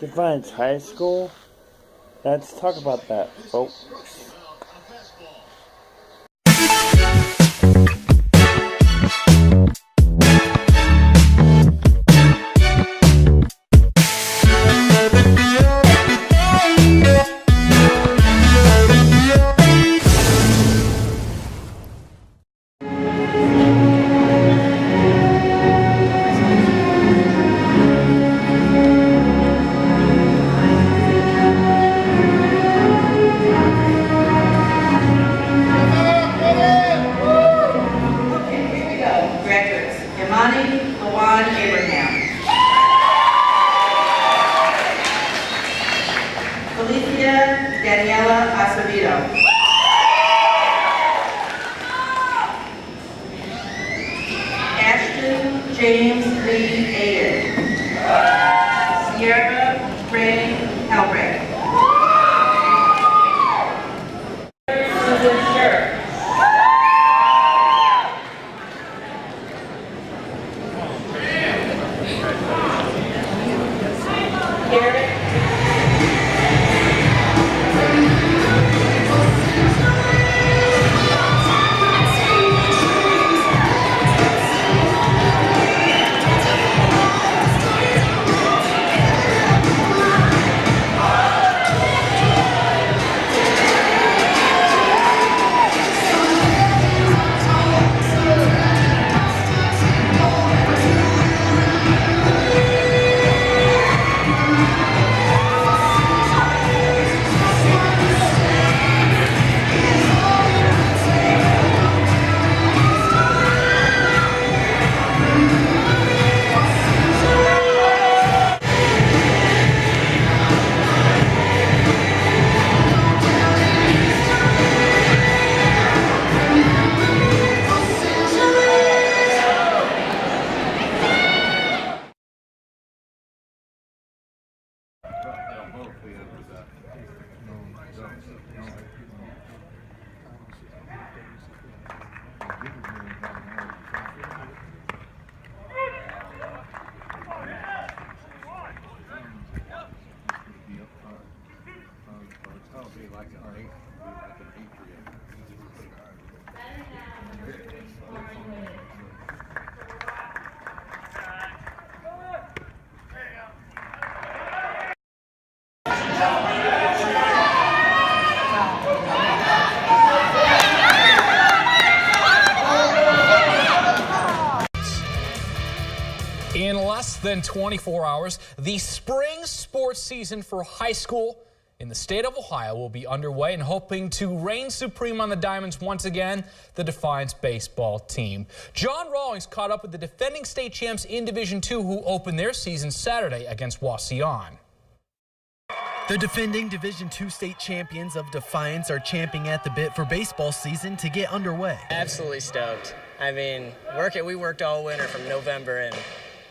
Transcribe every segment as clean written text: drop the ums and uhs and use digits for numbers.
Defiance High School? Let's talk about that, folks. James Lee Aiden. Sierra Ray Helbrick. Susan Scher. Garrett. In less than 24 hours, the spring sports season for high school in the state of Ohio will be underway, and hoping to reign supreme on the diamonds once again, the Defiance baseball team. John Rawlings caught up with the defending state champs in Division II who opened their season Saturday against Wauseon. The defending Division II state champions of Defiance are champing at the bit for baseball season to get underway. Absolutely stoked. I mean, we worked all winter from November, and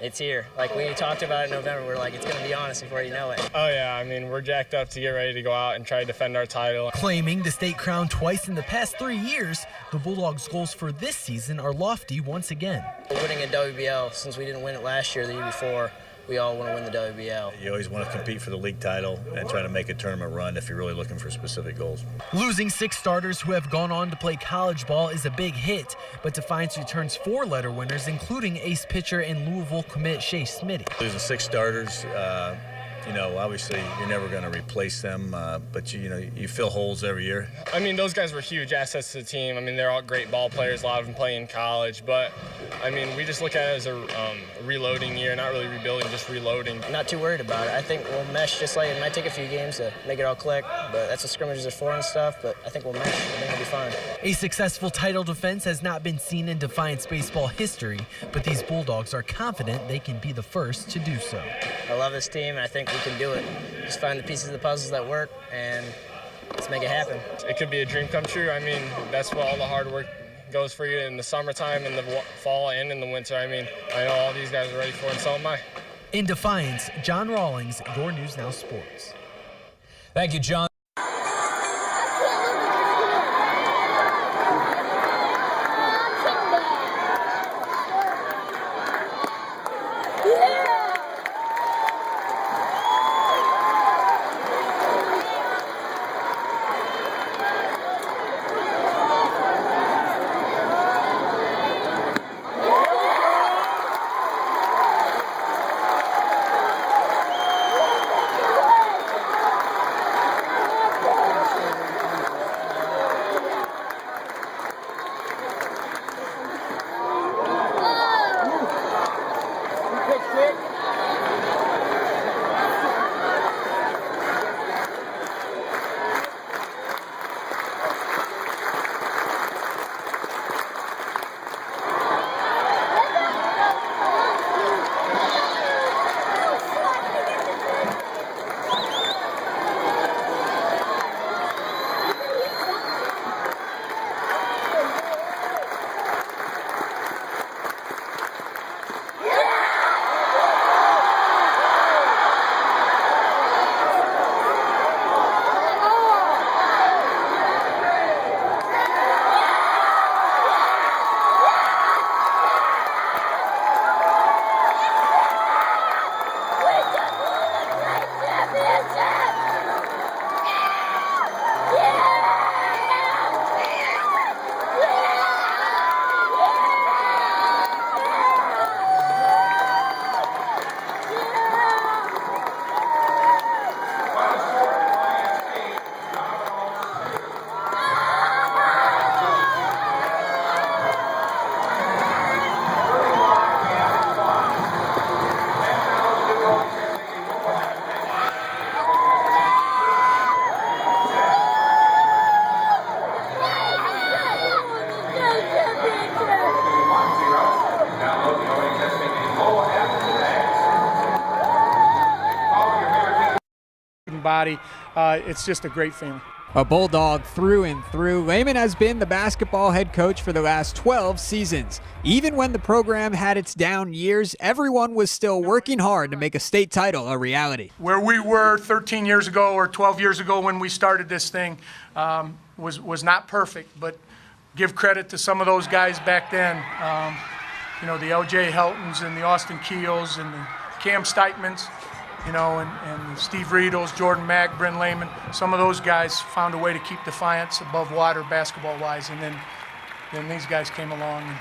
it's here. Like we talked about it in November, we're like, it's going to be on us before you know it. Oh yeah, I mean, we're jacked up to get ready to go out and try to defend our title. Claiming the state crown twice in the past 3 years, the Bulldogs' goals for this season are lofty once again. Winning a WBL, since we didn't win it last year, the year before, we all want to win the WBL. You always want to compete for the league title and try to make a tournament run if you're really looking for specific goals. Losing 6 starters who have gone on to play college ball is a big hit, but Defiance returns 4 letter winners, including ace pitcher and Louisville commit Shea Smitty. Losing 6 starters, you know, obviously you're never going to replace them, but you fill holes every year. I mean, those guys were huge assets to the team. I mean, they're all great ball players, a lot of them play in college, but I mean, we just look at it as a reloading year, not really rebuilding, just reloading. Not too worried about it. I think we'll mesh, just like it might take a few games to make it all click, but that's what scrimmages are for and stuff, but I think we'll mesh. I think it'll be fine. A successful title defense has not been seen in Defiance baseball history, but these Bulldogs are confident they can be the first to do so. I love this team, and I think we can do it. Just find the pieces of the puzzles that work, and let's make it happen. It could be a dream come true. I mean, that's what all the hard work goes for you in the summertime, in the fall, and in the winter. I mean, I know all these guys are ready for it, and so am I. In Defiance, John Rawlings, your News Now Sports. Thank you, John. body. It's just a great feeling. A Bulldog through and through, Lehman has been the basketball head coach for the last 12 seasons. Even when the program had its down years, everyone was still working hard to make a state title a reality. Where we were 13 years ago or 12 years ago when we started this thing was not perfect, but give credit to some of those guys back then. You know, the L.J. Heltons and the Austin Keels and the Cam Steitmans, you know, and Steve Riedels, Jordan Mack, Bryn Lehman. Some of those guys found a way to keep Defiance above water basketball-wise, and then these guys came along, and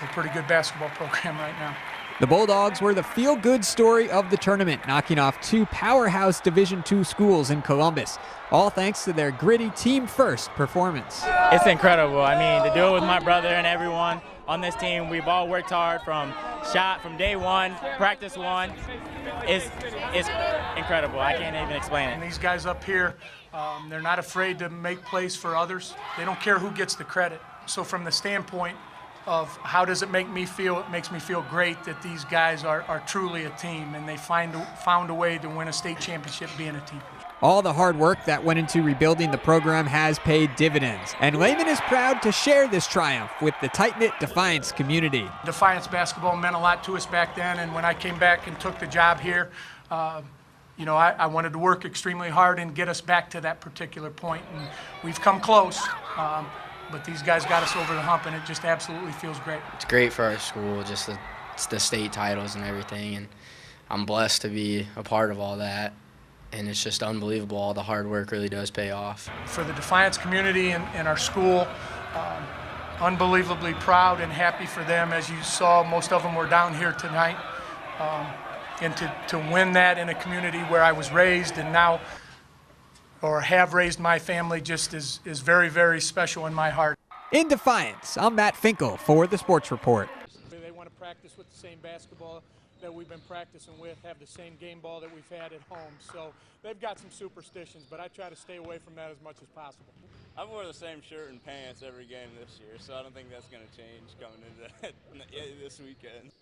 they're a pretty good basketball program right now. The Bulldogs were the feel-good story of the tournament, knocking off 2 powerhouse Division II schools in Columbus, all thanks to their gritty team-first performance. It's incredible. I mean, to do it with my brother and everyone on this team, we've all worked hard from day one, practice one. It's incredible. I can't even explain it. And these guys up here, they're not afraid to make plays for others. They don't care who gets the credit. So from the standpoint of how does it make me feel, it makes me feel great that these guys are truly a team, and they found a way to win a state championship being a team. All the hard work that went into rebuilding the program has paid dividends, and Lehman is proud to share this triumph with the tight-knit Defiance community. Defiance basketball meant a lot to us back then, and when I came back and took the job here, you know, I wanted to work extremely hard and get us back to that particular point, and we've come close. But these guys got us over the hump, and it just absolutely feels great. It's great for our school, just the state titles and everything, and I'm blessed to be a part of all that, and it's just unbelievable. All the hard work really does pay off. For the Defiance community and our school, unbelievably proud and happy for them. As you saw, most of them were down here tonight, and to win that in a community where I was raised and now or have raised my family just is very, very special in my heart. In Defiance, I'm Matt Finkel for the Sports Report. They want to practice with the same basketball that we've been practicing with, have the same game ball that we've had at home. So they've got some superstitions, but I try to stay away from that as much as possible. I've worn the same shirt and pants every game this year, so I don't think that's going to change coming into this weekend.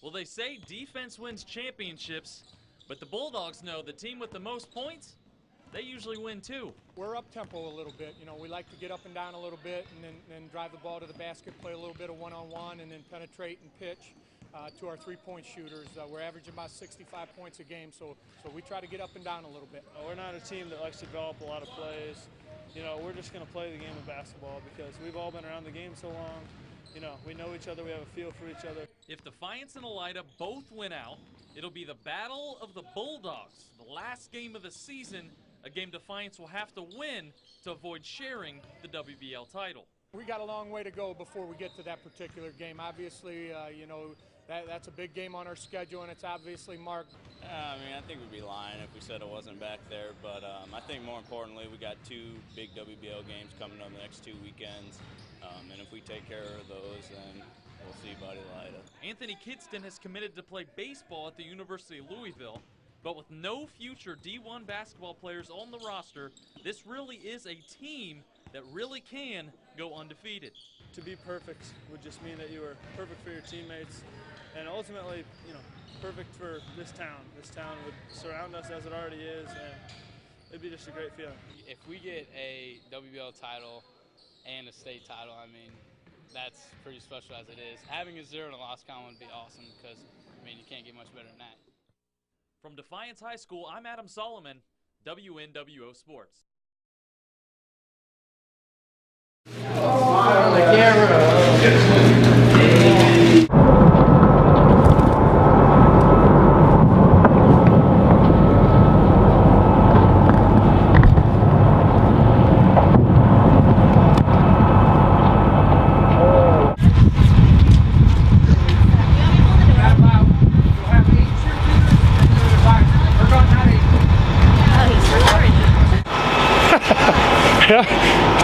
Well, they say defense wins championships, but the Bulldogs know the team with the most points, they usually win too. We're up-tempo a little bit. You know, we like to get up and down a little bit and then drive the ball to the basket, play a little bit of one-on-one, and then penetrate and pitch to our three-point shooters. We're averaging about 65 points a game, so we try to get up and down a little bit. We're not a team that likes to develop a lot of plays. You know, we're just going to play the game of basketball because we've all been around the game so long. You know, we know each other, we have a feel for each other. If Defiance and Elida both win out, it'll be the Battle of the Bulldogs, the last game of the season, a game Defiance will have to win to avoid sharing the WBL title. We got a long way to go before we get to that particular game. Obviously, you know, that's a big game on our schedule, and it's obviously marked. I mean, I think we'd be lying if we said it wasn't back there, but I think more importantly, we got 2 big WBL games coming up the next 2 weekends, and if we take care of those, then we'll see about Elida. Anthony Kidston has committed to play baseball at the University of Louisville, but with no future D1 basketball players on the roster, this really is a team that really can go undefeated. To be perfect would just mean that you were perfect for your teammates, and ultimately, you know, perfect for this town. This town would surround us as it already is, and it'd be just a great feeling. If we get a WBL title and a state title, I mean, that's pretty special as it is. Having a 0 and a loss column would be awesome because, I mean, you can't get much better than that. From Defiance High School, I'm Adam Solomon, WNWO Sports. On the camera.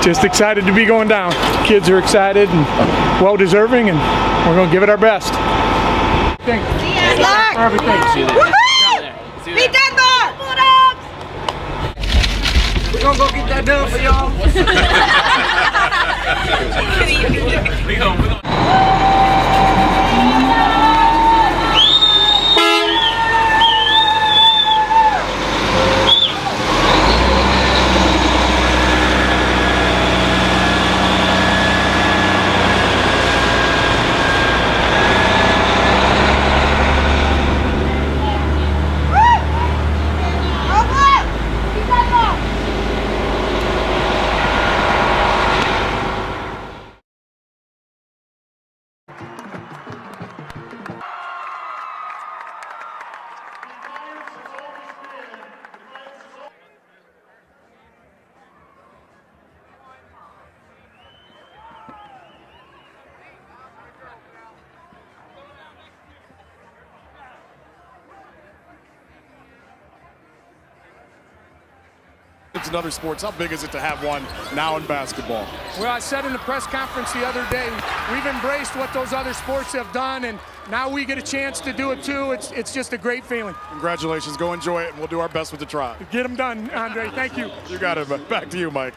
Just excited to be going down. Kids are excited and well-deserving, and we're going to give it our best. Good luck! Woohoo! Beat that dog! Bulldogs! We're going to go get that done for y'all. teams in other sports. How big is it to have one now in basketball? Well, I said in the press conference the other day, we've embraced what those other sports have done, and now we get a chance to do it too. It's just a great feeling. Congratulations. Go enjoy it, and we'll do our best with the Tribe. Get them done, Andre. Thank you. You got it. Back to you, Mike.